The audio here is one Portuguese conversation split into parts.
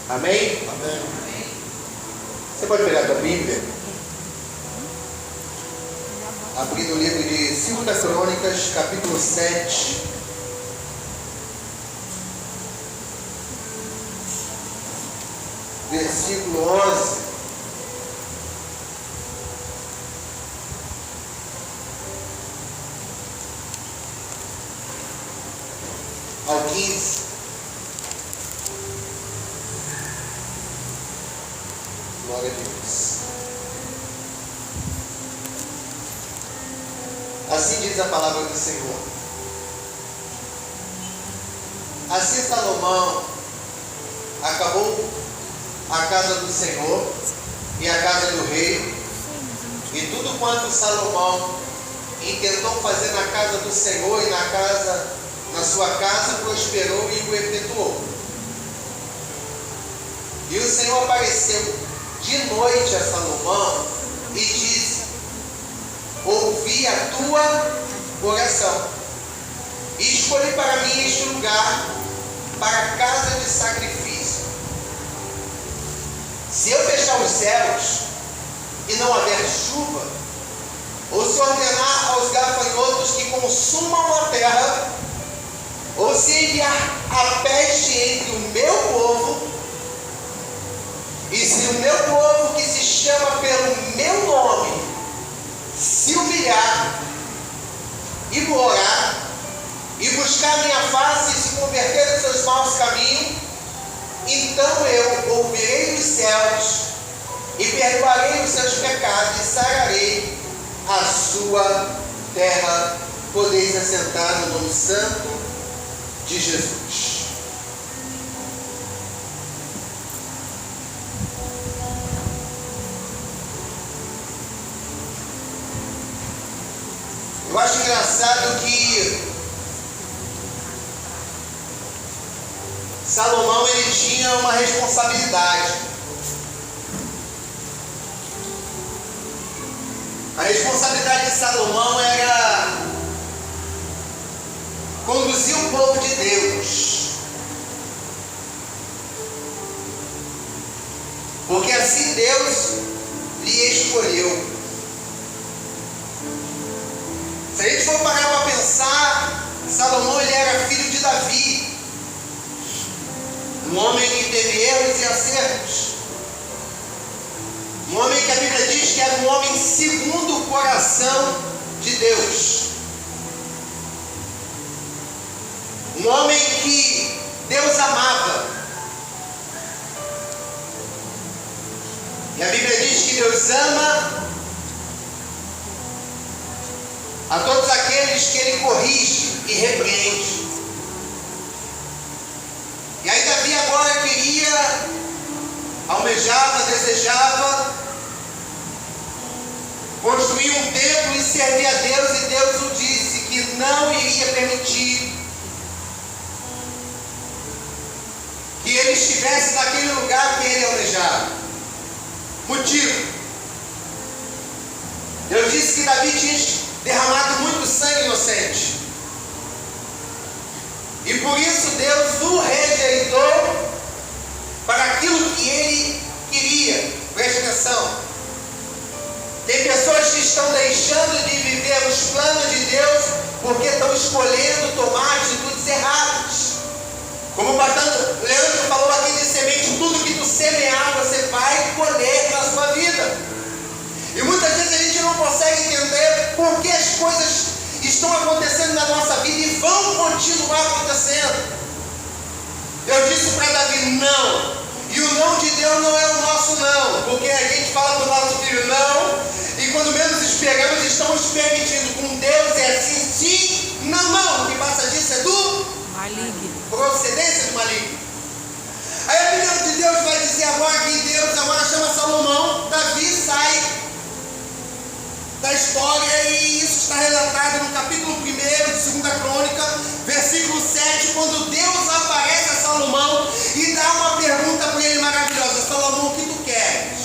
Amém? Amém. Você pode pegar a tua Bíblia? Abrir no livro de 2 Crônicas, capítulo 7. Versículo 11. Ao 15. Glória a Deus. Assim diz a palavra do Senhor. Assim Salomão acabou a casa do Senhor e a casa do rei, e tudo quanto Salomão intentou fazer na casa do Senhor e na sua casa prosperou e o efetuou. E o Senhor apareceu de noite a Salomão e disse: ouvi a tua oração e escolhi para mim este lugar para a casa de sacrifício. Se eu fechar os céus e não haver chuva, ou se ordenar aos gafanhotos que consumam a terra, ou se enviar a peste entre o meu povo, e se o meu povo que se chama pelo meu nome se humilhar e orar e buscar minha face e se converter dos seus maus caminhos, então eu ouvirei dos céus e perdoarei os seus pecados e sararei a sua terra. Podeis assentar no nome santo de Jesus. Eu acho engraçado que Salomão, ele tinha uma responsabilidade. A responsabilidade de Salomão era conduzir o povo de Deus, porque assim Deus lhe escolheu. Se a gente for parar para pensar, Salomão, ele era filho de Davi, um homem que teve erros e acertos, um homem que a Bíblia diz que era um homem segundo o coração de Deus, um homem que Deus amava. E a Bíblia diz que Deus ama a todos aqueles que Ele corrige e repreende. E aí Davi agora queria, almejava, desejava construir um templo e servir a Deus, e Deus o disse que não iria permitir que ele estivesse naquele lugar que ele almejava. Motivo: Deus disse que Davi tinha derramado muito sangue inocente, e por isso Deus o rejeitou para aquilo que ele queria. Preste atenção: tem pessoas que estão deixando de viver os planos de Deus porque estão escolhendo tomar atitudes erradas. Como o pastor Leandro falou aqui de semente, tudo que tu semear você vai colher na sua vida. E muitas vezes a gente não consegue entender por que as coisas estão acontecendo na nossa vida e vão continuar acontecendo. Eu disse para Davi: não. E o não de Deus não é o nosso não, porque a gente fala para o nosso filho não, e quando menos esperamos estamos permitindo. Com Deus é assim, sim, não. O que passa disso é do maligno, procedência do maligno. Aí a Bíblia de Deus vai dizer agora que Deus agora chama Salomão. Davi sai da história, e isso está relatado no capítulo 1 de 2 Crônica, versículo 7, quando Deus aparece a Salomão e dá uma pergunta para ele maravilhosa: Salomão, o que tu queres?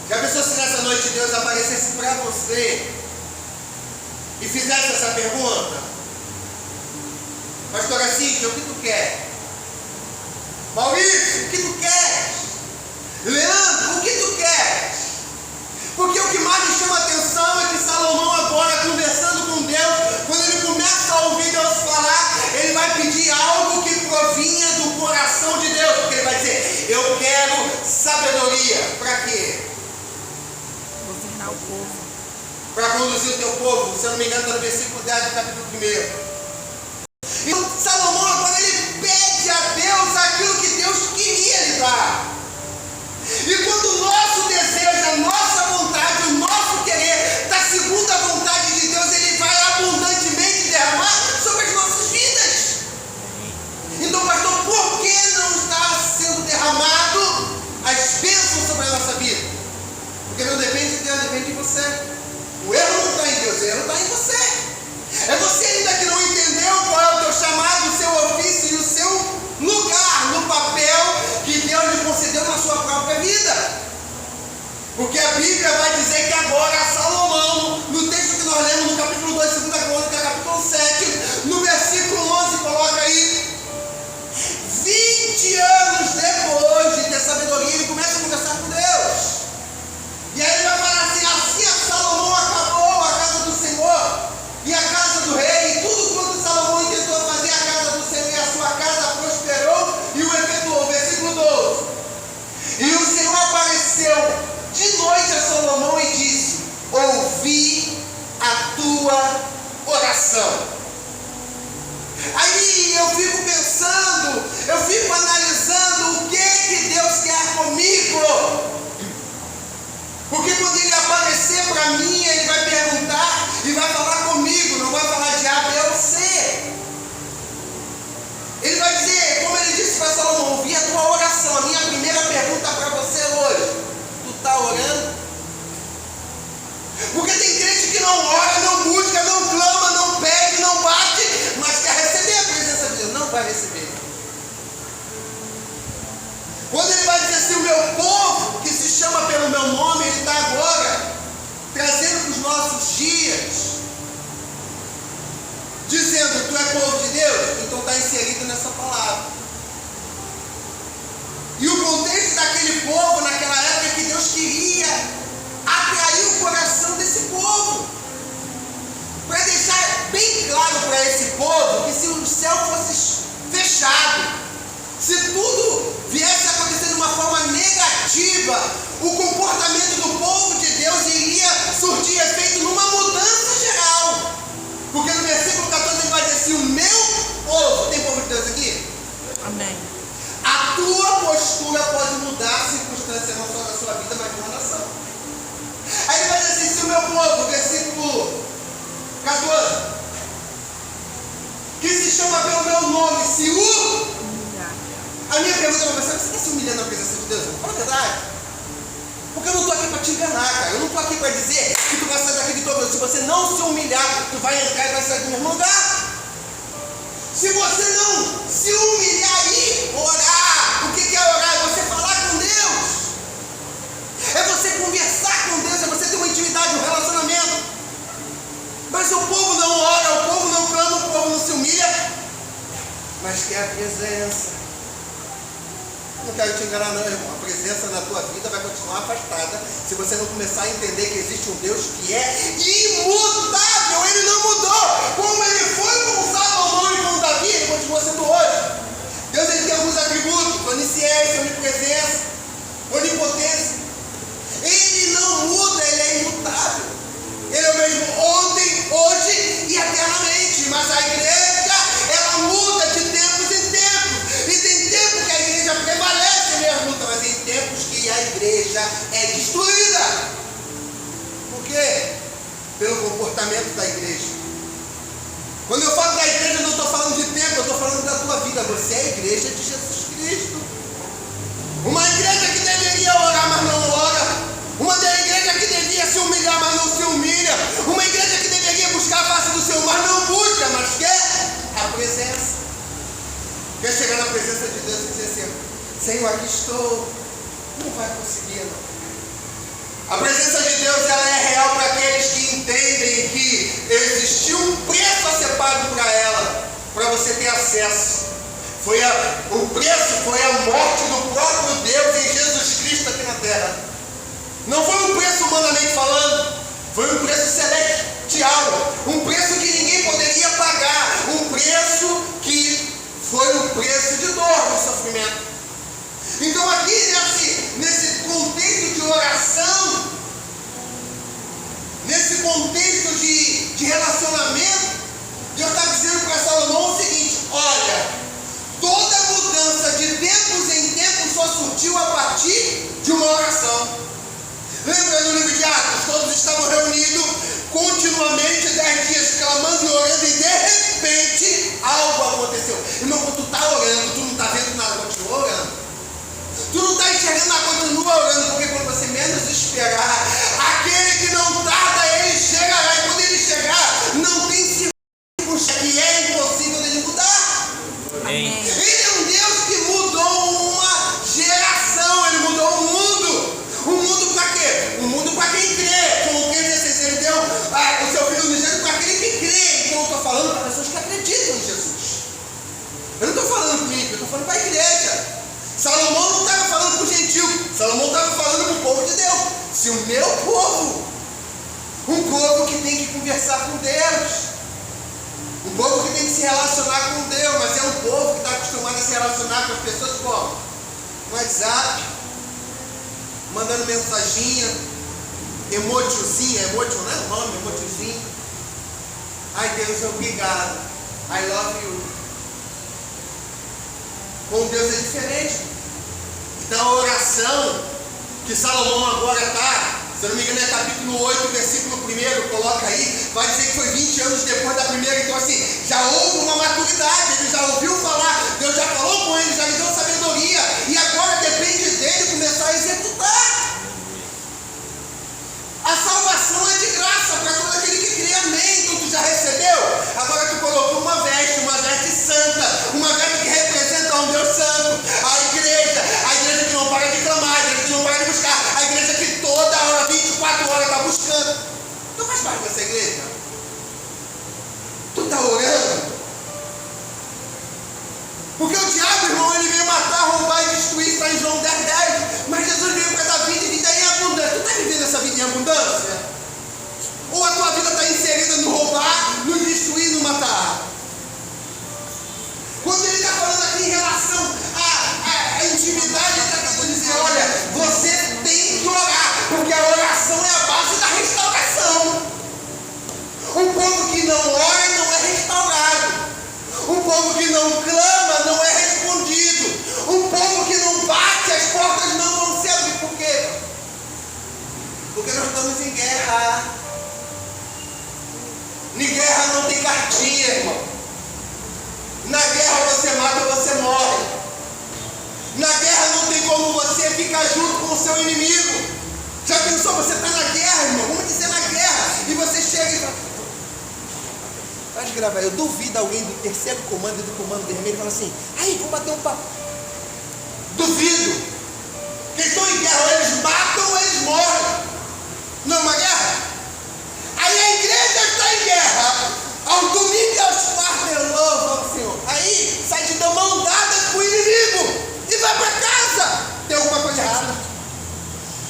Já pensou se nessa noite Deus aparecesse para você e fizesse essa pergunta? Pastora Cíntia, o que tu quer? Maurício, sabedoria. Para quê? Governar o povo. Para conduzir o teu povo. Se eu não me engano, está no versículo 10 do capítulo 1. Então, Salomão agora ele pede a Deus aquilo que Deus queria lhe dar. E quando o nosso desejo, a nossa vontade, o nosso querer está segundo a vontade de Deus, ele vai abundantemente derramar sobre as nossas vidas. Então, pastor, por que não está sendo derramado as bênçãos sobre a nossa vida? Porque não depende de Deus, depende de você. O erro não está em Deus, o erro está em você. É você ainda que não entendeu qual é o teu chamado, o seu ofício e o seu lugar no papel que Deus lhe concedeu na sua própria vida. Porque a Bíblia vai dizer que agora Salomão, no texto que nós lemos no capítulo 2, 2 Crônicas, capítulo 7, no versículo 11, coloca aí, 20 anos depois de ter sabedoria, ele começa a conversar com Deus. E aí ele vai falar assim, assim Salomão acabou a casa do Senhor e a casa do rei, e tudo quanto Salomão tentou fazer, a casa do Senhor e a sua casa prosperou e o efetuou. Versículo 12. E o Senhor apareceu de noite a Salomão e disse, ouvi a tua oração. Aí eu fico pensando, eu fico analisando o que Deus quer comigo. Porque quando ele aparecer para mim, ele vai perguntar e vai falar comigo, não vai falar de A, B ou C. Ele vai dizer, como ele disse para Salomão, ouvi a tua oração. A minha primeira pergunta para você hoje, tu está orando? Porque tem crente que não ora, não busca, não clama, não pede, não bate, mas quer receber a presença de Deus. Não vai receber. Quando ele vai dizer assim, o meu povo, que se chama pelo meu nome, ele está agora trazendo para os nossos dias, dizendo, tu é povo de Deus? Então está inserido nessa palavra. E o contexto daquele povo, naquela época, é que Deus queria atrair o coração desse povo, para deixar bem claro para esse povo, que se o céu fosse fechado, se tudo viesse a acontecer de uma forma negativa, o comportamento do povo de Deus iria surtir efeito numa mudança geral. Porque no versículo 14 ele vai dizer assim, o meu povo, tem povo de Deus aqui? Amém. A tua postura pode mudar a circunstância não só da sua vida, mas de uma nação. Aí ele vai dizer assim, se o meu povo, versículo 14, que se chama pelo meu nome, se o... A minha pergunta para você está se humilhando na presença de Deus? Fala a verdade. Porque eu não estou aqui para te enganar, cara. Eu não estou aqui para dizer que tu vai sair daqui de todo. Se você não se humilhar, tu vai entrar e vai sair do mesmo lugar. Se você não se humilhar e orar, o que é orar? É você falar com Deus. É você conversar com Deus, é você ter uma intimidade, um relacionamento. Mas o povo não ora, o povo não clama, o povo não se humilha, mas quer a presença. Não quero te enganar não, irmão. A presença na tua vida vai continuar afastada se você não começar a entender que existe um Deus que é imutável. Ele não mudou. Como ele foi com Salomão e com Davi, ele continua sendo hoje. Deus ele tem alguns atributos: onisciência, onipresença, onipotência. Ele não muda, ele é imutável. Ele é o mesmo ontem, hoje e eternamente. Mas a igreja, ela muda de tempos em tempos. E tem tempo que a igreja prevalece mesmo, mas tem tempos que a igreja é destruída. Por quê? Pelo comportamento da igreja. Quando eu falo da igreja, eu não estou falando de tempo, eu estou falando da tua vida. Você é a igreja de Jesus Cristo. Uma igreja que deveria orar, mas não ora. Uma igreja que deveria se humilhar, mas não se humilha. Uma igreja que deveria buscar a face do Senhor, mas não busca, mas quer a presença. Quer chegar na presença de Deus e dizer assim, Senhor, aqui estou. Não vai conseguir, não. A presença de Deus, ela é real para aqueles que entendem que existiu um preço a ser pago para ela, para você ter acesso. O preço foi a morte do próprio Deus em Jesus Cristo aqui na terra. Não foi um preço humanamente falando, foi um preço celestial, um preço que ninguém poderia pagar, um preço que foi um preço de dor, de sofrimento. Então aqui nesse nesse contexto de relacionamento, Deus está dizendo para Salomão o seguinte: olha, toda mudança de tempos em tempos só surgiu a partir de uma oração. Lembra no livro de Atos? Todos estavam reunidos continuamente 10 dias clamando e orando, e de repente algo aconteceu. Irmão, quando tu está orando, tu não está vendo nada, continua orando. Tu não está enxergando nada, continua orando, porque quando você menos esperar, aquele que não tarda, ele chegará. E quando ele chegar, não tem circunstância que é impossível dele mudar. Amém. Ele é um Deus que mudou uma geração, ele mudou o mundo. O mundo para quê? O mundo para quem crê. Como quem disse, ele deu o seu filho unigênito para aquele que crê. Então eu estou falando para pessoas que acreditam em Jesus. Eu não estou falando comigo, eu estou falando para a igreja. Salomão não estava falando para o gentil, Salomão estava falando para o povo de Deus. Se o meu povo, um povo que tem que conversar com Deus, um povo que tem que se relacionar com Deus, mas é um povo que está acostumado a se relacionar com as pessoas como? No WhatsApp, mandando mensaginha, emotiozinho, emotion, não é o nome, emotiozinho. Ai Deus, obrigado, I love you. Com Deus é diferente. Então a oração que Salomão agora está, se eu não me engano é capítulo 8, versículo 1, coloca aí, vai dizer que foi 20 anos depois da primeira. Então assim, já houve uma maturidade, ele já ouviu falar, Deus já falou com ele, já lhe deu sabedoria, e agora depende dele começar a executar. A salvação é de graça para todo aquele que crê, amém. Então tu já recebeu, agora tu colocou uma veste santa, uma veste que representa um Deus santo, a igreja que não para de clamar, a igreja que não para de buscar, a igreja que toda hora, 24 horas está buscando. Tu faz parte dessa igreja? Tu está orando? Porque o diabo, irmão, ele veio matar, roubar e destruir, está em João 10, mas Jesus veio para dar vida e vida em abundância. Tu está vivendo essa vida em abundância? Ou a tua vida está inserida no roubar, no destruir, no matar? Quando ele está falando aqui em relação à intimidade, ele está querendo dizer, olha, você tem que orar, porque a oração é a base da restauração. Um povo que não ora não é restaurado. Um povo que não clama não é respondido. Um povo que não bate, as portas não vão se abrir. Por quê? Porque nós estamos em guerra. Em guerra não tem cartinha, irmão. Na guerra você mata ou você morre. Na guerra não tem como você ficar junto com o seu inimigo. Já pensou? Você está na guerra, irmão. Vamos dizer na guerra. E você chega e fala... Pode gravar. Eu duvido alguém do terceiro comando e do comando vermelho fala assim: aí, vamos bater um papo. Duvido. Quem estão em guerra, ou eles matam ou eles morrem. Não é uma guerra? Aí a igreja está em guerra. Ao domingo e aos quartos, louva ao Senhor. Aí sai de mão dadas com o inimigo e vai para casa. Tem alguma coisa errada?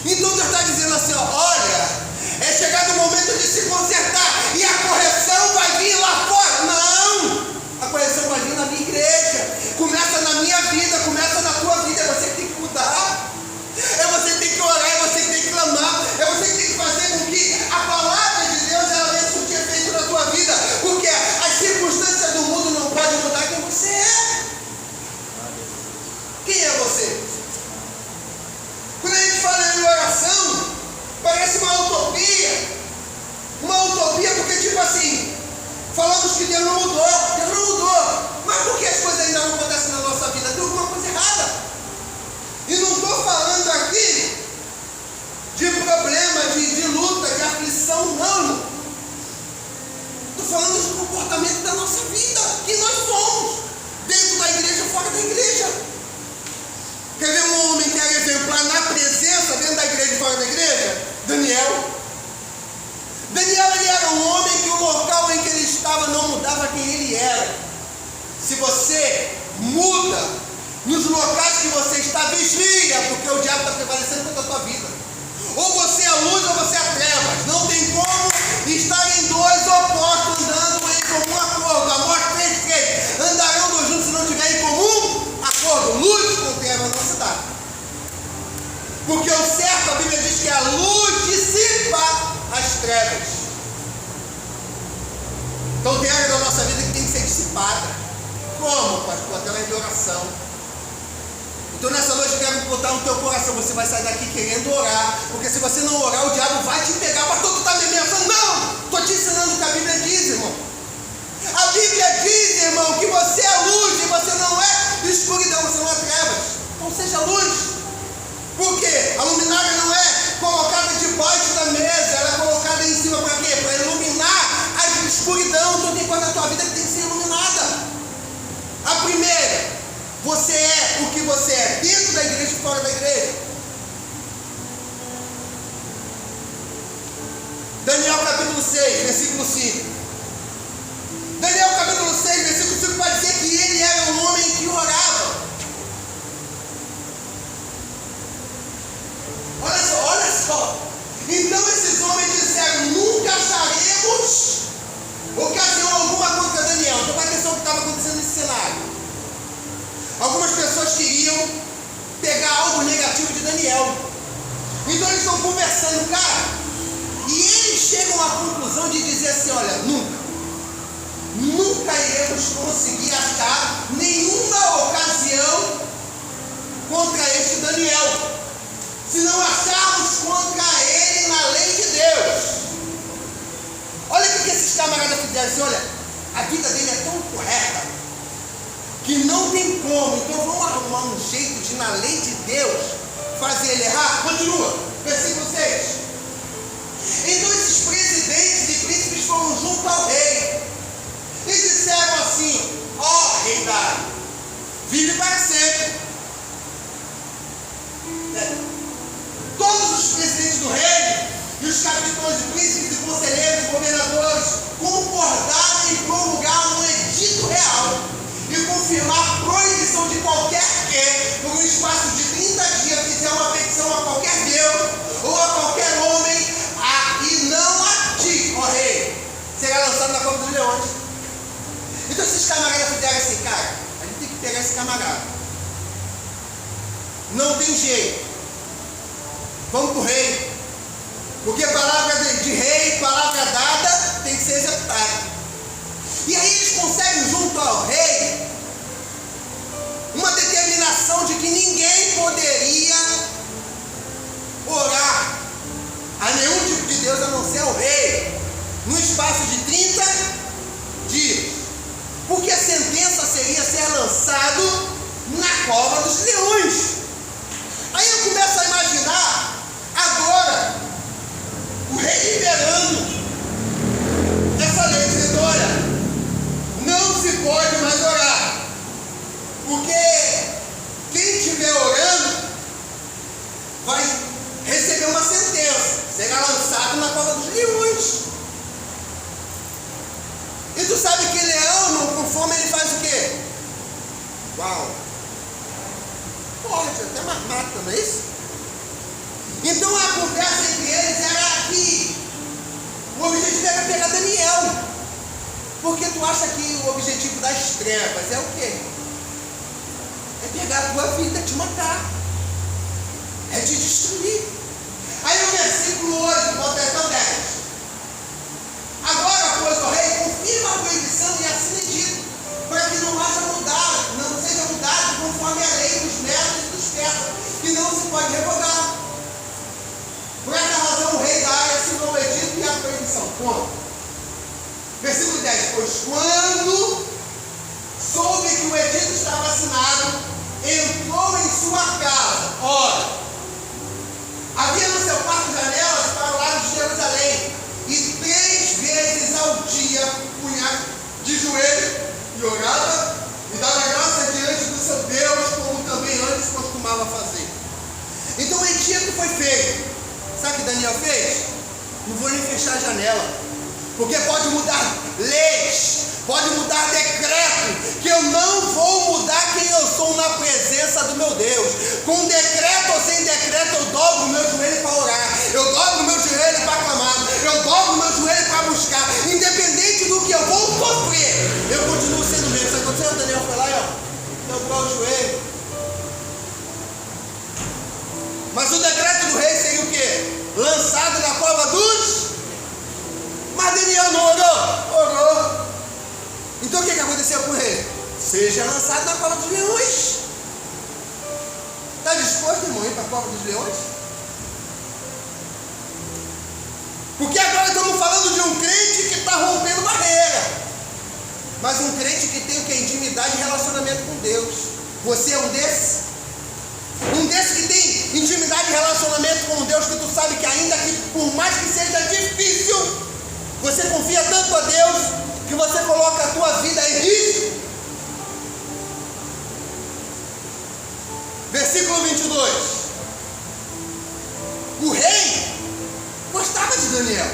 Então Deus está dizendo assim: ó, olha, é chegado o momento de se consertar, e a correção vai vir lá fora. Não, a correção vai vir na minha igreja. Começa na minha vida, começa na tua vida. É você que tem que mudar, é você que tem que orar, é você que tem que clamar, é você que tem que fazer com que a palavra de Deus ela venha surtir efeito na tua vida, porque as circunstâncias do mundo não podem mudar quem você é. Quem é você? Quando a gente fala em oração, parece uma utopia. Uma utopia porque, tipo assim, falamos que Deus não mudou. Deus não mudou. Mas por que as coisas ainda não acontecem na nossa vida? Tem alguma coisa errada. E não estou falando aqui de problema, de luta, de aflição, não. Estou falando do comportamento da nossa vida, que nós somos, dentro da igreja, fora da igreja. Quer ver um homem que era exemplar na presença, dentro da igreja e fora da igreja? Daniel. Daniel, ele era um homem que o local em que ele estava não mudava quem ele era. Se você muda nos locais que você está, vigia, porque o diabo está prevalecendo contra a tua vida. Ou você é luz ou você é trevas. Não tem como estar em dois opostos andando em comum acordo. Amós 3:3. Andarão dois juntos se não tiver em comum acordo. Luz com trevas não se dá. Porque o certo, a Bíblia diz que a luz dissipa as trevas. Então nessa noite eu quero botar no teu coração, você vai sair daqui querendo orar, porque se você não orar, o diabo vai te pegar. Pastor, tu está me ameaçando? Não! Estou te ensinando o que a Bíblia diz, irmão. A Bíblia diz, irmão, que você é luz e você não é escuridão, você não é trevas. Então seja luz. Por quê? A luminária não é colocada debaixo da mesa, ela é colocada em cima para quê? Para iluminar a escuridão. Então tem coisa na tua vida que tem que ser iluminada. A primeira, você é o que você é, dentro da igreja e fora da igreja. Daniel capítulo 6, versículo 5. Daniel capítulo 6, versículo 5 vai dizer que ele era um homem que orava. Olha só. Então esses homens disseram, nunca acharemos ocasião alguma contra Daniel. Então presta atenção o que estava acontecendo nesse cenário. Algumas pessoas queriam pegar algo negativo de Daniel. Então eles estão conversando, cara. E eles chegam à conclusão de dizer assim, olha, nunca iremos conseguir achar nenhuma ocasião contra este Daniel. Se não acharmos contra ele na lei de Deus. Olha o que esses camaradas fizeram assim, olha, a vida dele é tão correta que não tem como, então vamos arrumar um jeito de, na lei de Deus, fazer ele errar. Continua, versículo 6. Então esses presidentes e príncipes foram junto ao rei e disseram assim, ó rei Dário, vive para sempre. Todos os presidentes do reino e os capitães de príncipes e conselheiros e governadores concordaram em promulgar um edito real e confirmar proibição de qualquer que, por um espaço de 30 dias, fizer uma petição a qualquer Deus ou a qualquer homem, e não a ti, ó rei, será lançado na cova dos leões. Então esses camaradas fizeram assim, cara, a gente tem que pegar esse camarada. Não tem jeito. Vamos para o rei. Porque palavra de rei, palavra dada, tem que ser executada. E aí eles conseguem junto ao rei uma determinação de que ninguém poderia orar a nenhum tipo de Deus a não ser ao rei, no espaço de 30 dias. Porque a sentença seria ser lançado na cova dos leões. Aí eu começo a imaginar agora o rei liberando essa lei, dizendo, olha, não se pode mais orar, porque quem estiver orando vai receber uma sentença, será lançado na cova dos leões. E tu sabe que leão, não, com fome, ele faz o quê? Uau! Pode, até mais mata, não é isso? Então a conversa entre eles era que o objetivo era pegar Daniel. Porque tu acha que o objetivo das trevas é o quê? É pegar a tua vida, te matar. É te destruir. Aí o versículo 8, bota então 10. Agora, pois, ó rei, confirma a proibição e assim dito, para que não haja mudado, não seja mudado conforme a lei dos medos e dos persas, que não se pode revogar. Por essa razão o rei da área assinou o edito e a proibição. Ponto. Versículo 10. Pois quando soube que o edito estava assinado, entrou em sua casa. Ora, havia no seu quarto janelas para o lado de Jerusalém, e 3 vezes ao dia punha de joelho e orava e dava graça diante do seu Deus, como também antes costumava fazer. Então o edito foi feito. Sabe o que Daniel fez? Não vou nem fechar a janela, porque pode mudar leis, pode mudar decreto, que eu não vou mudar quem eu sou na presença do meu Deus. Com decreto ou sem decreto, eu dobro o meu joelho para orar, eu dobro o meu joelho para clamar, eu dobro o meu joelho para buscar, independente do que eu vou sofrer, eu continuo sendo mesmo. Sabe o que aconteceu? Daniel foi lá e dobrou o joelho. Mas o decreto do rei seria o quê? Lançado na cova dos... Mas Daniel não orou? Orou. Então o que aconteceu com o rei? Seja lançado na cova dos leões. corajoso, irmão, ir para a cova dos leões? Porque agora estamos falando de um crente que está rompendo barreira. Mas um crente que tem o que? Intimidade e relacionamento com Deus. Você é um desses? Um desses que tem intimidade e relacionamento com Deus, que tu sabe que ainda que por mais que seja difícil, você confia tanto a Deus que você coloca a tua vida em risco. Versículo 22. O rei gostava de Daniel,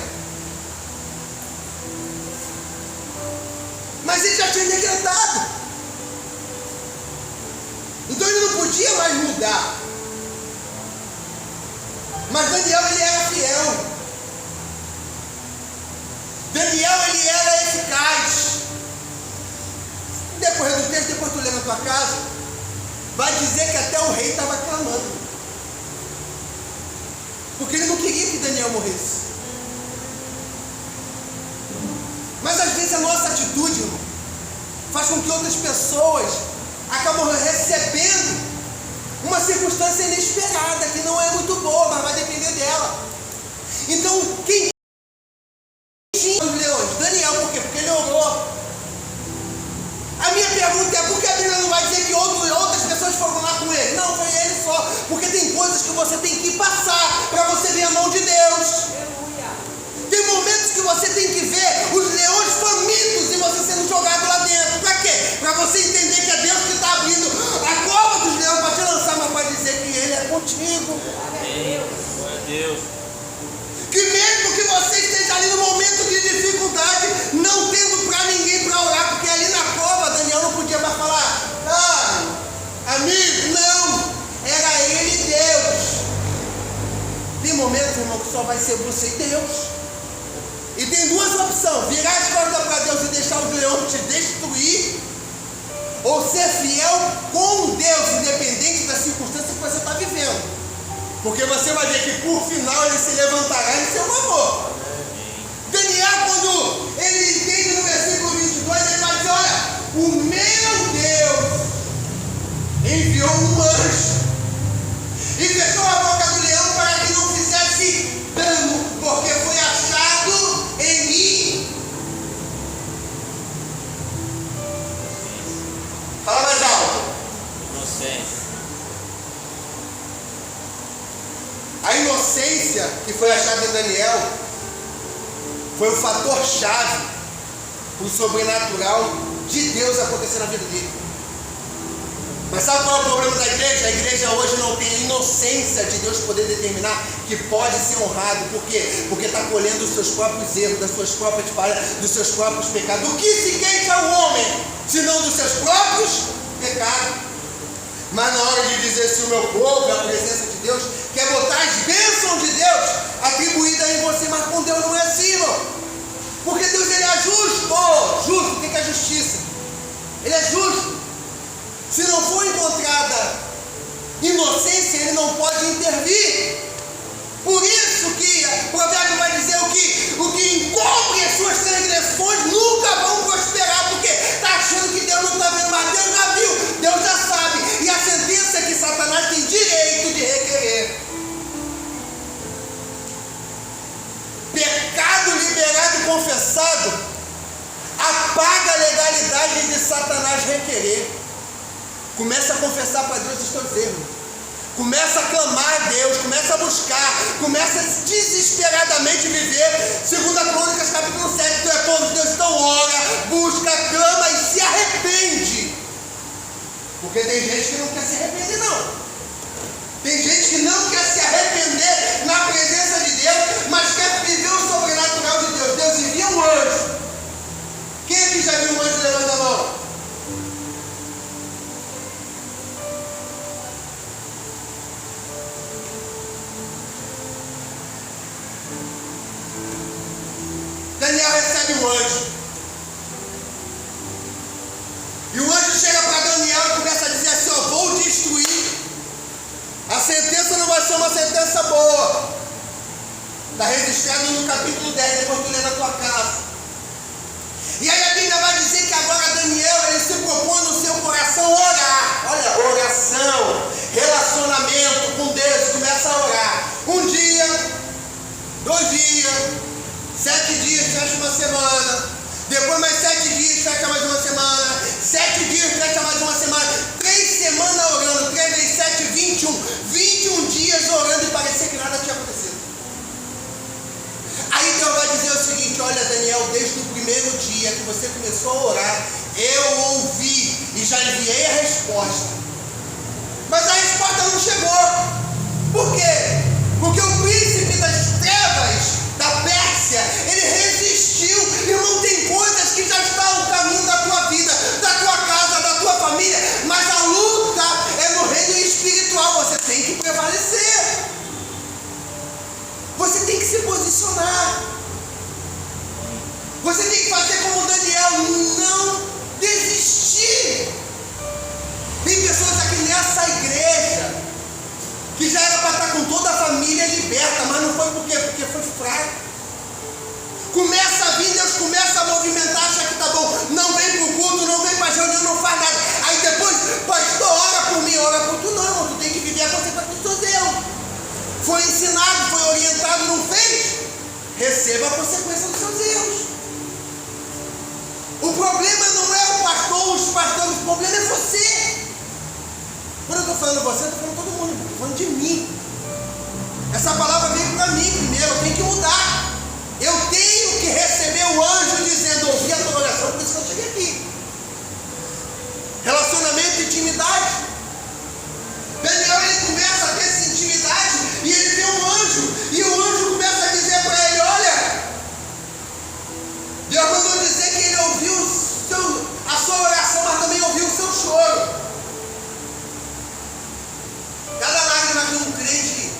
mas ele já tinha decretado, então ele não podia mais mudar. Mas Daniel, ele era fiel. Daniel, ele era eficaz. No decorrer do texto, depois tu lê na tua casa, vai dizer que até o rei estava clamando, porque ele não queria que Daniel morresse. Mas às vezes a nossa atitude, irmão, faz com que outras pessoas acabam recebendo uma circunstância inesperada, que não é muito boa, mas vai depender dela. Então, quem tinha os leões? Daniel, por quê? Porque ele orou. A minha pergunta é, por que a Bíblia não vai dizer que outras pessoas foram lá com ele? Não, foi ele só. Porque tem coisas que você tem que passar para você ver a mão de Deus. Tem momentos que você tem que ver os leões famintos e você sendo jogado lá dentro. Para quê? Para você entender que é Deus que está abrindo a cova dos leões para te lançar, mas para dizer que Ele é contigo. Glória a Deus. Que mesmo que você esteja ali no momento de dificuldade, não tendo para ninguém para orar, porque ali na cova Daniel não podia mais falar, amigo, não, era ele e Deus. Tem momentos, irmão, que só vai ser você e Deus. E tem duas opções: virar as costas para Deus e deixar os leões te destruir, ou ser fiel com Deus, independente da circunstância que você está vivendo. Porque você vai ver que por final ele se levantará em seu favor. Daniel, quando ele entende no versículo 22, ele vai dizer, olha, o meu Deus enviou um anjo e fechou a boca do leão para que não fizesse dano, porque foi achado em mim. Fala mais alto. Inocência. A inocência que foi achada em Daniel foi o fator chave para o sobrenatural de Deus acontecer na vida dele. Mas sabe qual é o problema da igreja? A igreja hoje não tem a inocência de Deus poder determinar que pode ser honrado. Por quê? Porque está colhendo os seus próprios erros, das suas próprias falhas, dos seus próprios pecados. Do que se queixa o homem, senão dos seus próprios pecados? Mas na hora de dizer se o meu povo é a presença de Deus, quer botar as bênçãos de Deus atribuídas em você, mas com Deus não é assim, irmão. Porque Deus, ele é justo. Justo, o que é justiça? Ele é justo. Se não for encontrada inocência, ele não pode intervir. Por isso que o provérbio vai dizer o que encobre as suas transgressões nunca vão prosperar, porque está achando que Deus não está vendo, mas Deus já viu, Deus já sabe. E a sentença é que Satanás tem direito de requerer. Pecado liberado e confessado apaga a legalidade de Satanás requerer. Começa a confessar para Deus os teus erros. Começa a clamar a Deus, começa a buscar, começa a desesperadamente viver. 2 Crônicas capítulo 7, tu é povo de Deus, então ora, busca, clama e se arrepende. Porque tem gente que não quer se arrepender, não. Tem gente que não quer se arrepender na presença de Deus, mas quer viver o sobrenatural de Deus. Deus envia um anjo. Quem aqui já viu um anjo? Levanta a mão. Daniel recebe um anjo. E o anjo chega para Daniel e começa a dizer assim, vou destruir. A sentença não vai ser uma sentença boa. Está registrado no capítulo 10, depois tu lê na tua casa. E aí a Bíblia vai dizer que agora Daniel, ele se propõe no seu coração orar. Olha, oração, relacionamento com fecha uma semana. Depois mais 7 dias, fecha mais uma semana. 7 dias, fecha mais uma semana. 3 semanas orando. 3 vezes 7, 21. 21 dias orando e parecia que nada tinha acontecido. Aí Deus vai dizer o seguinte: olha, Daniel, desde o primeiro dia que você começou a orar, eu ouvi e já enviei a resposta. Mas a resposta não chegou. Por quê? Porque o príncipe das trevas, da Pérsia, ele resistiu. Irmão, tem coisas que já estão no caminho da tua vida, da tua casa, da tua família, mas a luta é no reino espiritual. Você tem que prevalecer. Você tem que se posicionar. Você tem que fazer como Daniel, não desistir. Tem pessoas aqui nessa igreja que já era para estar com toda a família liberta, mas não foi por quê? Porque foi fraco. Começa a vir, Deus começa a movimentar, acha que tá bom, não vem para o culto, não vem para a reunião, não faz nada. Aí depois, pastor, ora por mim, ora por tu, não, tu tem que viver a consequência do teu Deus. Foi ensinado, foi orientado, não fez? Receba a consequência dos seus erros. O problema não é o pastor, os pastores, o problema é você. Quando eu estou falando você, eu estou falando todo mundo, estou falando de mim. Essa palavra veio para mim primeiro, eu tenho que mudar. Eu tenho que receber o anjo dizendo, ouvi a tua oração, por isso que eu cheguei aqui. Relacionamento, intimidade. Daniel, ele começa a ter essa intimidade e ele vê um anjo. E o anjo começa a dizer para ele, olha, Deus mandou dizer que ele ouviu a sua oração, mas também ouviu o seu choro. Cada lágrima que um crente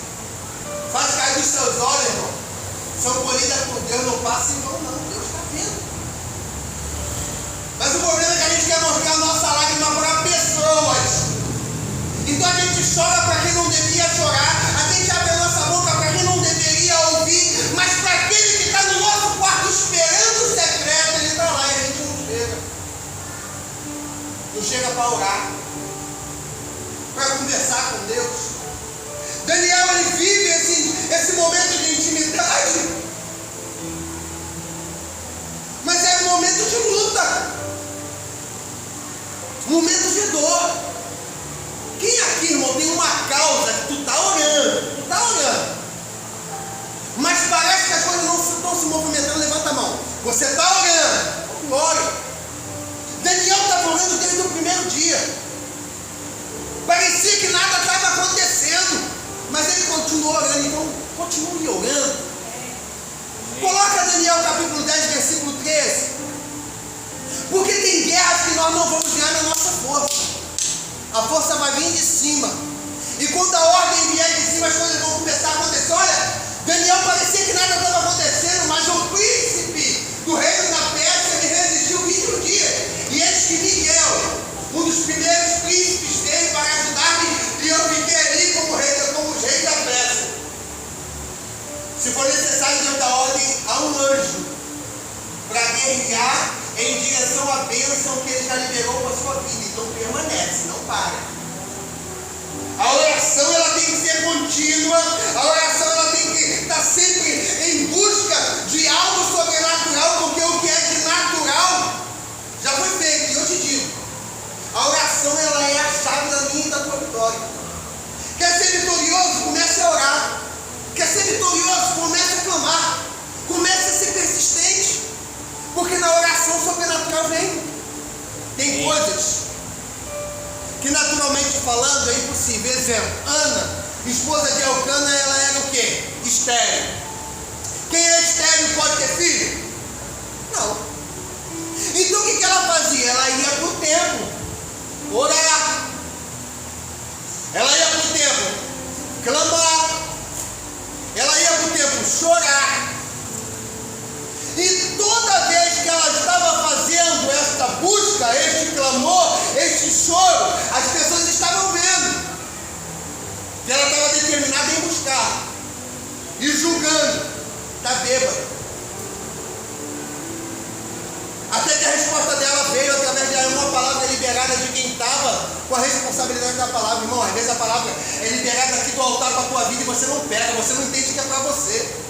faz cair dos seus olhos, irmão, são colhidas por Deus, não passa em vão, não. Deus está vendo. Mas o problema é que a gente quer mostrar a nossa lágrima para pessoas. Então a gente chora para quem não devia chorar, a gente abre a nossa boca para quem não deveria ouvir, mas para aquele que está no nosso quarto esperando o secreto, ele está lá e a gente não chega. Não chega para orar, para conversar com Deus. Daniel, ele vive esse momento de intimidade, mas é um momento de luta, momento de dor. Quem aqui, irmão, tem uma causa que tu está orando, mas parece que as coisas não estão se movimentando? Levanta a mão. Você está orando, glória. Daniel estava orando desde o primeiro dia. Parecia que nada estava acontecendo, mas ele continuou orando. Então, continue orando. Coloca Daniel capítulo 10, versículo 13. Porque tem guerras que nós não vamos ganhar na nossa força. A força vai vir de cima. E quando a ordem vier de cima, as coisas vão começar a acontecer. Olha, Daniel parecia que nada estava acontecendo, mas o príncipe do reino da Pérsia, ele resistiu 21 dias. E eis que Miguel, um dos primeiros príncipes, veio para ajudar-me, e eu fiquei ali como rei da Pérsia. Se for necessário, Deus dá ordem a um anjo para guerrear em direção à bênção que ele já liberou para a sua vida. Então permanece, não para. A oração, ela tem que ser contínua. A oração, ela tem que estar sempre em busca de algo sobrenatural, porque o que é de natural já foi feito. E eu te digo, a oração, ela é a chave da minha e da tua vitória. Quer ser vitorioso? Comece a orar. Quer ser vitorioso? Comece a clamar. Comece a ser persistente. Porque na oração sobrenatural vem. Tem coisas que naturalmente falando é impossível. Exemplo, Ana, esposa de Elcana, ela era o quê? Estéril. Quem é estéril pode ter filho? Não. Então o que ela fazia? Ela ia para o templo orar. Ela ia para o templo clamar. Ela ia para o templo chorar. E toda vez que ela estava fazendo esta busca, este clamor, este choro, as pessoas estavam vendo que ela estava determinada em buscar e julgando, está bêbada. Até que a resposta dela veio através de uma palavra liberada de quem estava com a responsabilidade da palavra. Irmão, às vezes a palavra é liberada aqui do altar para a tua vida e você não pega, você não entende que é para você.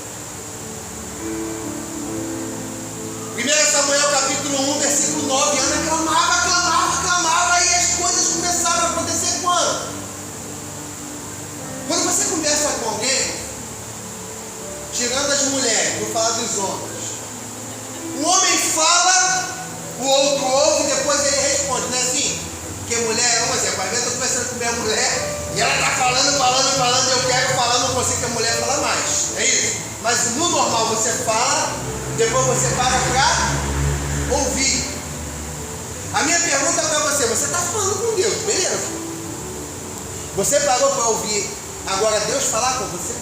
9 anos, clamava, e as coisas começaram a acontecer quando? Quando você conversa com alguém, tirando as mulheres, vou falar dos homens. O homem fala, o outro ouve e depois ele responde, não é assim? Porque mulher, vamos dizer, eu estou conversando com minha mulher e ela está falando, eu quero falar, não consigo que a mulher fala mais. É isso? Mas no normal você fala, depois você para para ouvir. A minha pergunta para você está falando com Deus, beleza? Você parou para ouvir agora Deus falar com você?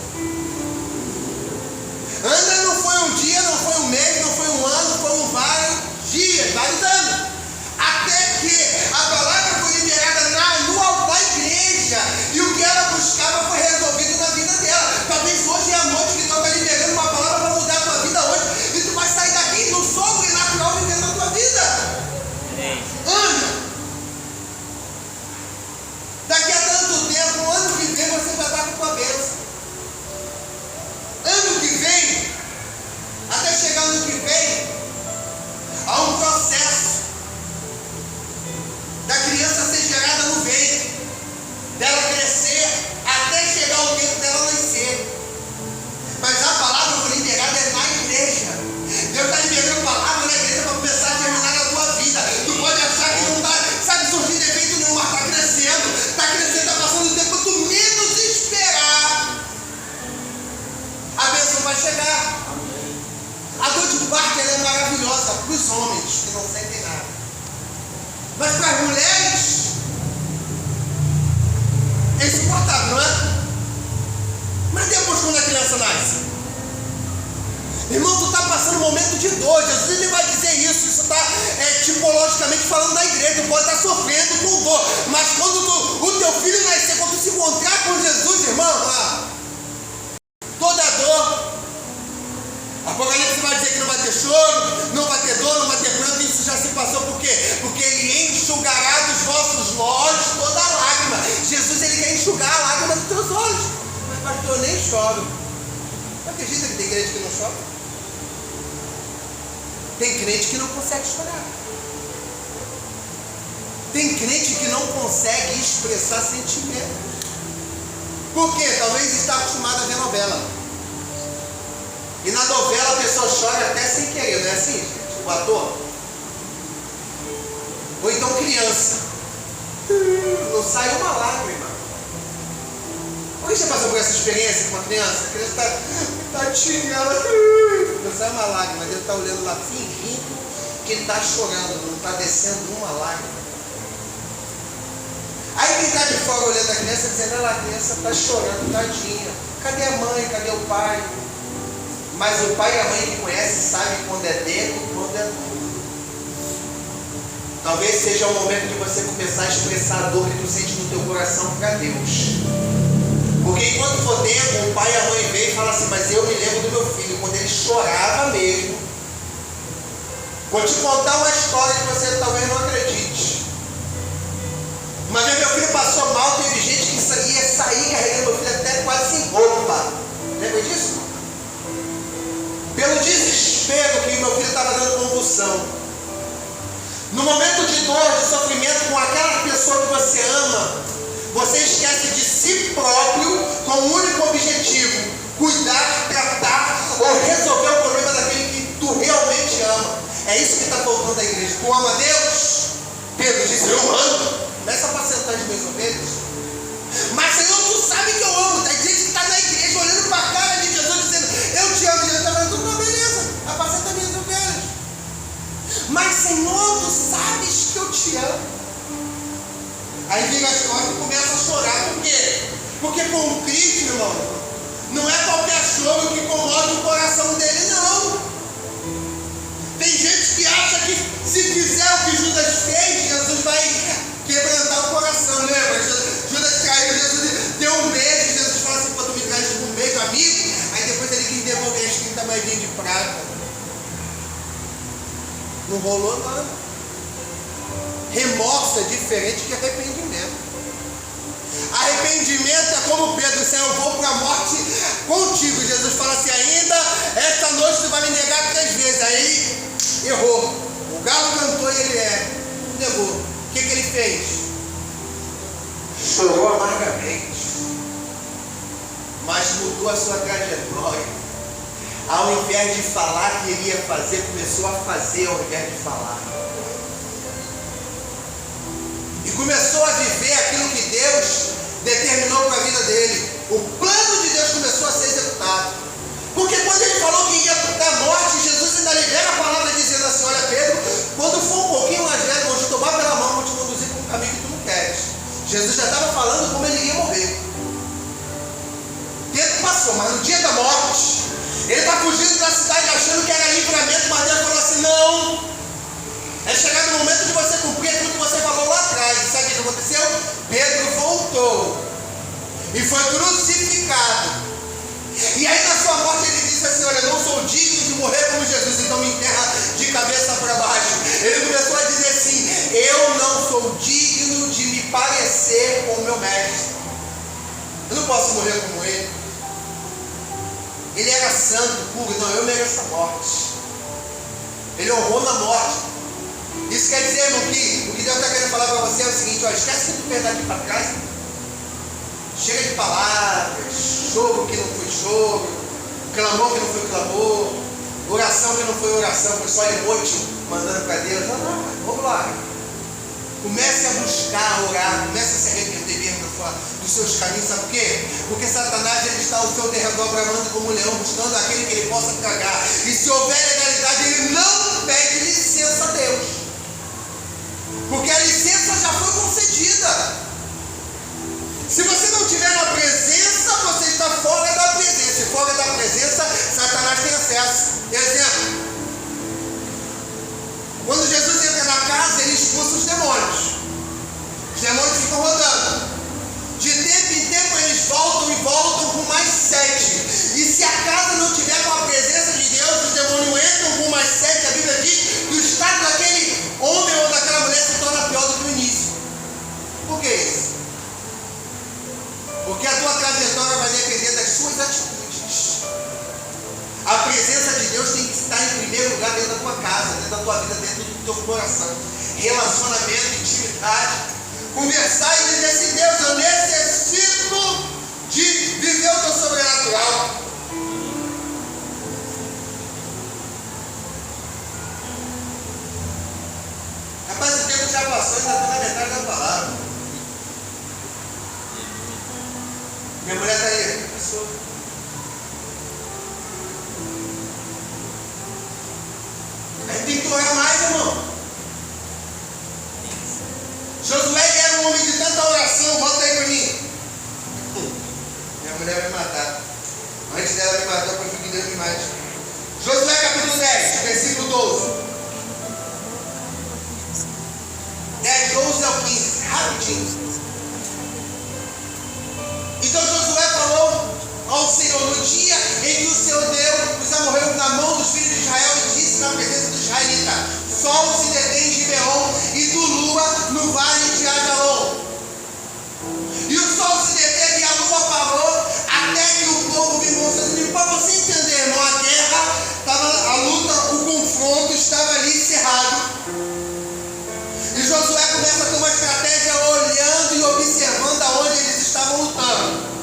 Ana não foi um dia, não foi um mês, não foi um ano, foram vários dias, vários anos. Até que a palavra foi liberada no altar da igreja. E o que ela buscava foi resolvido na vida dela. Talvez hoje é a noite que Deus está liberando uma palavra para mudar a tua vida hoje. E tu vai sair daqui no sobrenatural vivendo a tua vida. Ana, daqui a tanto tempo, ano que vem, você vai estar com a tua bênção. Ano que vem, até chegar ano que vem, há um processo da criança ser gerada no ventre, dela crescer, até chegar o tempo dela nascer. Mas a palavra foi liberada é na igreja. Deus está liberando palavra na igreja para começar a germinar na tua vida. Tu pode achar que não está surgindo efeito nenhum, mas está crescendo, está passando o tempo, tu menos esperar, a bênção vai chegar. A dor de parto ela é maravilhosa para os homens que não sentem nada. Mas para as mulheres é insuportável, não é? Mas depois quando a criança nasce, irmão, tu está passando um momento de dor. Jesus ele vai dizer isso está tipologicamente falando da igreja. Tu pode estar sofrendo com dor, mas quando o teu filho nascer, quando tu se encontrar com Jesus, irmão, toda dor, Apocalipse vai dizer que não vai ter choro, não vai ter dor, não vai ter pranto. Isso já se passou. Por quê? Porque ele enxugará dos vossos olhos toda a lágrima. Jesus ele quer enxugar a lágrima dos teus olhos. Mas pastor, eu nem choro. Não acredita que tem crente que não chora? Tem crente que não consegue chorar. Tem crente que não consegue expressar sentimentos. Por quê? Talvez está acostumado a ver novela. E na novela a pessoa chora até sem querer, não é assim, gente? O ator. Ou então criança. Não sai uma lágrima. Alguém já passou por essa experiência com uma criança? A criança está xingando, não sai uma lágrima, mas ele está olhando lá fingindo que ele está chorando, não está descendo uma lágrima. Aí quem está de fora olhando a criança dizendo, olha lá, a criança está chorando, tadinha. Cadê a mãe? Cadê o pai? Mas o pai e a mãe que conhece sabe quando é dentro e quando é duro. Talvez seja o momento de você começar a expressar a dor que tu sente no teu coração para Deus. Porque enquanto for tempo, o pai e a mãe vêm e falam assim, mas eu me lembro do meu filho, quando ele chorava mesmo. Vou te contar uma história que você talvez não acredite. Uma vez meu filho passou mal, teve gente que ia sair carregando meu filho até quase sem roupa. Lembra disso? Pelo desespero que meu filho estava dando convulsão. No momento de dor, de sofrimento com aquela pessoa que você ama, você esquece de si próprio com o único objetivo: cuidar, tratar ou resolver o problema daquele que tu realmente ama. É isso que está faltando à igreja. Tu ama Deus? Pedro disse, eu amo. Começa a apacentar as minhas ovelhas. Mas Senhor, tu sabe que eu amo. Tem gente que está na igreja olhando para a cara de Jesus dizendo, eu te amo. Jesus está falando, não, beleza, apacenta as minhas ovelhas. Mas Senhor, tu sabes que eu te amo. Aí vira as costas e começa a chorar. Por quê? Porque com um Cristo, irmão, não é qualquer choro que incomoda o coração dele, não. Tem gente que acha que se fizer o que Judas fez, Jesus vai quebrantar o coração. Lembra? Judas traiu Jesus, deu um beijo. Jesus fala assim, pô, tu me traz um beijo, amigo. Aí depois ele quis devolver as 30 moedinhas de prata. Não rolou nada. Remorso é diferente de arrependimento. Arrependimento é como Pedro, Senhor, eu vou para a morte contigo. Jesus fala assim, ainda esta noite tu vai me negar 3 vezes. Aí ele errou. galo cantou e ele negou. O que ele fez? Chorou amargamente, mas mudou a sua trajetória. Ao invés de falar que iria fazer, começou a fazer ao invés de falar. E começou a viver aquilo que Deus determinou para a vida dele. O plano de Deus começou a ser executado. Porque quando ele falou que ia dar morte, Jesus ainda libera a palavra dizendo assim: olha, Pedro, quando for um pouquinho mais velho, vou te tomar pela mão, vou te conduzir para um caminho que tu não queres. Jesus já estava falando como ele ia morrer. O tempo passou, mas no dia da morte, ele está fugindo da cidade achando que era livramento, mas Deus falou assim: não. É chegado o momento de você cumprir aquilo que você falou lá atrás. E sabe o que aconteceu? Pedro voltou e foi crucificado. E aí na sua morte ele disse assim: olha, eu não sou digno de morrer como Jesus, então me enterra de cabeça para baixo. Ele começou a dizer assim: eu não sou digno de me parecer com o meu mestre. Eu não posso morrer como ele. Ele era santo, puro. Não, eu mereço a morte. Ele honrou na morte. Isso quer dizer, irmão, que o que Deus está querendo falar para você é o seguinte: olha, esquece que tu fez daqui para trás. Chega de palavras, choro que não foi choro, clamor que não foi clamor, oração que não foi oração, foi só emote mandando para Deus. Não, vamos lá. Comece a buscar, a orar, comece a se arrepender mesmo dos seus caminhos. Sabe por quê? Porque Satanás ele está ao seu derredor bramando como um leão, buscando aquele que ele possa tragar. E se houver legalidade, ele não pede licença a Deus, porque a licença já foi concedida. Se você não estiver na presença, você está fora da presença. E fora da presença, Satanás tem acesso. Exemplo: quando Jesus entra na casa, ele expulsa os demônios. Os demônios ficam rodando. De tempo em tempo eles voltam e voltam com mais 7. E se a casa não tiver com a presença de Deus, os demônios entram com mais 7. A Bíblia diz que o estado daquele homem ou daquela mulher se torna pior do que o início. Por que isso? Porque a tua trajetória vai depender das suas atitudes. A presença de Deus tem que estar em primeiro lugar dentro da tua casa, dentro da tua vida, dentro do teu coração. Relacionamento, intimidade. Conversar e dizer assim: Deus, eu necessito de viver o teu sobrenatural. Rapaz, o tempo já passou e ainda está na metade da palavra. Minha mulher está aí. Passou. A gente tem que orar mais, irmão. Josué era um homem de tanta oração. Bota aí para mim. Minha mulher vai me matar. Antes dela me matar, eu fico dando mais. Josué capítulo 10, versículo 12. 10, 12 ao 15. Rapidinho. Então Josué falou ao Senhor no dia em que o Senhor deu os amorreus na mão dos filhos de Israel, e disse na presença dos israelitas: sol se detém em Gibeon e do lua no vale de Ajalon. E o sol se deteve e a lua parou até que o povo viu. Para você entender, irmão, a guerra, a luta, o confronto estava ali encerrado. E Josué começa a ter uma estratégia olhando e observando aonde eles estavam lutando.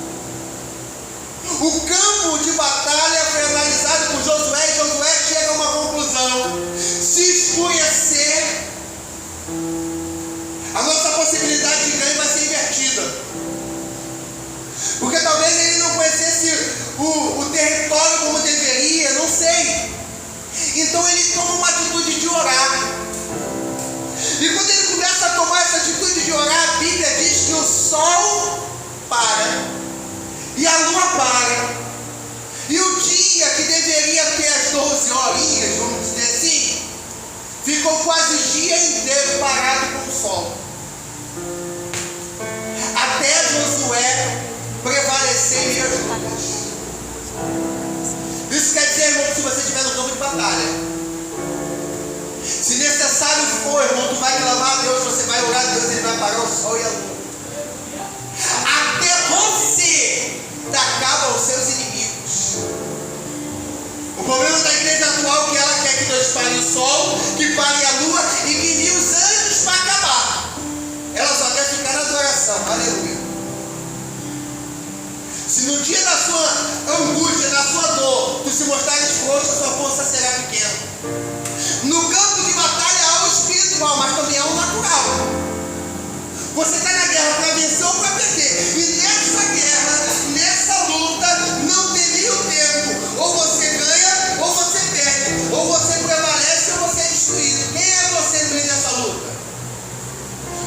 O campo de batalha foi analisado por Josué e Josué chega a uma conclusão: se escurecer, a nossa possibilidade de ganho vai ser invertida. Porque talvez ele não conhecesse o território como deveria, não sei. Então ele toma uma atitude de orar. E quando ele começa a tomar essa atitude de orar, a Bíblia diz que o sol para e a lua para. E o dia que deveria ter as 12 horinhas, vamos dizer assim, ficou quase o dia inteiro parado com o sol. Até Josué prevalecer em as lutas. Isso quer dizer, irmão, que se você estiver no campo de batalha, se necessário for, irmão, tu vai clamar a Deus, você vai orar a Deus, ele vai parar o sol e a lua. Até você dar cabo aos seus inimigos. O problema da igreja atual é que ela quer que Deus pare o sol, que pare a lua no dia da sua angústia, da sua dor, tu se mostrares frouxo, a sua força será pequena. No campo de batalha há o espiritual, mas também há o natural. Você está na guerra para vencer ou para perder. E nessa guerra, nessa luta, não tem meio tempo. Ou você ganha, ou você perde. Ou você prevalece, ou você é destruído. Quem é você no meio dessa luta?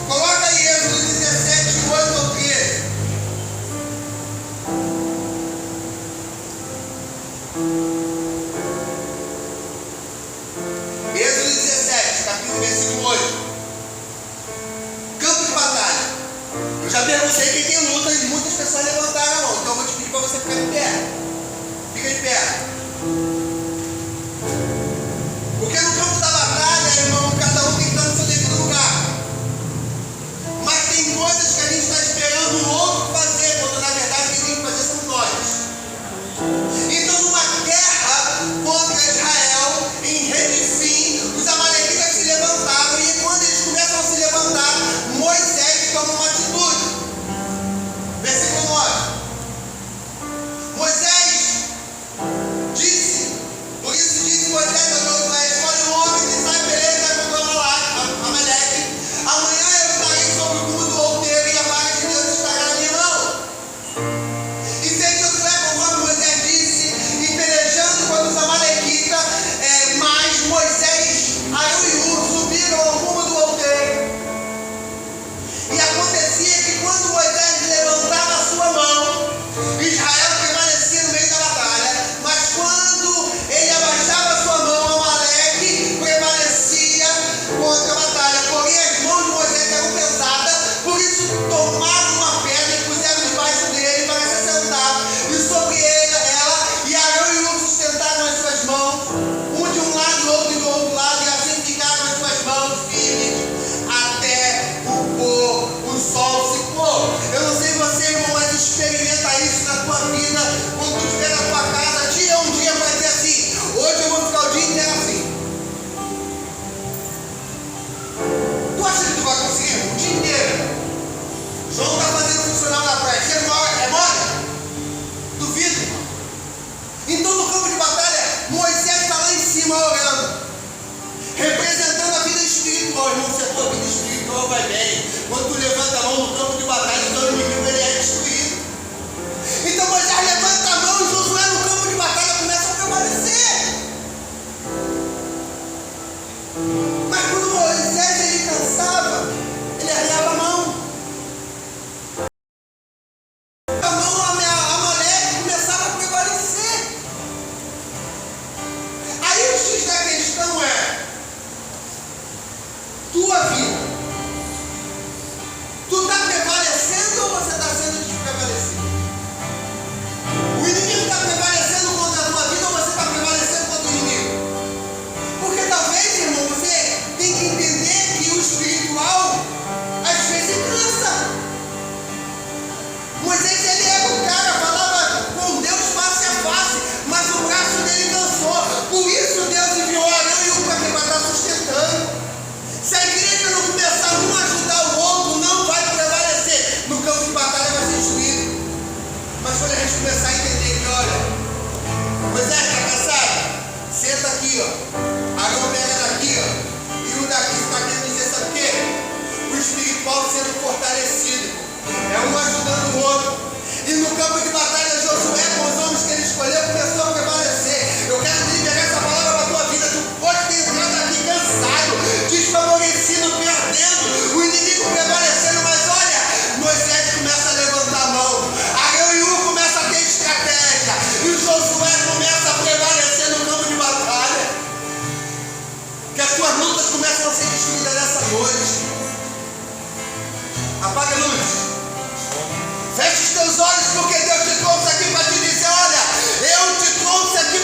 Coloca aí Êxodo 17, 8 ou 13. Êxodo 17, capítulo versículo 8. Campo de batalha. Eu já perguntei quem tem luta e muitas pessoas levantaram a mão. Então eu vou te pedir para você ficar de pé. Fica de pé. Porque no campo da batalha, irmão, cada um tem que estar no seu devido lugar. Mas tem coisas que a gente está esperando o outro fazer, quando na verdade quem tem que fazer somos nós. Então, numa guerra contra Israel, em Redifim, os amalequitas se levantaram, e quando eles começam a se levantar, Moisés toma uma atitude. Versículo 9. Moisés disse, por isso disse Moisés a Josué: escolhe um homem que sai peleja contra Amaleque. Amanhã eu estarei sobre o cume do outeiro e a vara de Deus estará na minha mão. E fez Josué conforme Moisés disse, e pelejando contra os amalequitas, mas Moisés, Arão e Hur subiram ao cume do outeiro. E acontecia que quando Moisés levantava a sua mão, Israel permanecia no meio da batalha, mas quando ele abaixava a sua mão, Amaleque prevalecia contra a batalha. Porém as mãos de Moisés eram pesadas, por isso tomaram uma pedra e puseram debaixo dele para se sentar, e sobre ela, e Arão e Hur sustentaram as suas mãos, um de um lado, outro do outro lado, e assim ficaram as suas mãos firmes até o sol se pôr. Eu não sei você, irmão, mas experimenta isso na tua vida. Quando tu estiver na tua casa, tira um dia para dizer assim: hoje eu vou ficar o dia inteiro assim. Tu acha que tu vai conseguir o dia inteiro? João está fazendo funcional na praia. Chega uma hora, é mole? Duvido, irmão. Então no campo de batalha, Moisés está lá em cima orando, representando a vida espiritual. Irmão, se a tua vida espiritual vai bem, quando tu levanta a mão no campo de batalha, o teu inimigo ele é destruído. Então Moisés levanta a mão e Josué no campo de batalha começa a prevalecer. Mas quando Moisés ele cansava, ele arreava a mão. A mão Amaleque começava a prevalecer. Aí o X da questão é: tua vida, tu está prevalecendo ou você está sendo desprevalecido? O inimigo está prevalecendo contra a tua vida ou você está prevalecendo contra o inimigo? Porque talvez, irmão, você tem que entender que o espiritual às vezes cansa. Moisés ele era o cara, falava com Deus face a face, mas o braço dele cansou. Por isso Deus enviou Arão e Hur para estar sustentando. Se a igreja não começar um a ajudar o outro, não vai prevalecer. No campo de batalha vai ser destruído. Mas quando a gente começar a entender que, olha, Moisés está cansado? Senta aqui, ó. Arão pega daqui, ó. E o daqui está querendo dizer, sabe o quê? O espiritual sendo fortalecido. É um ajudando o outro. E no campo de batalha, Josué, com os homens que ele escolheu, começou a prevalecer. Eu quero liberar essa palavra para a tua vida. Tu pode ter entrado aqui cansado, desfavorecido, perdendo, o inimigo prevalecendo, mas olha, Moisés começa a levantar a mão, Arão e Hur começa a ter estratégia, e Josué começa a prevalecer no campo de batalha. Que as tuas lutas começam a ser destruídas nessa noite.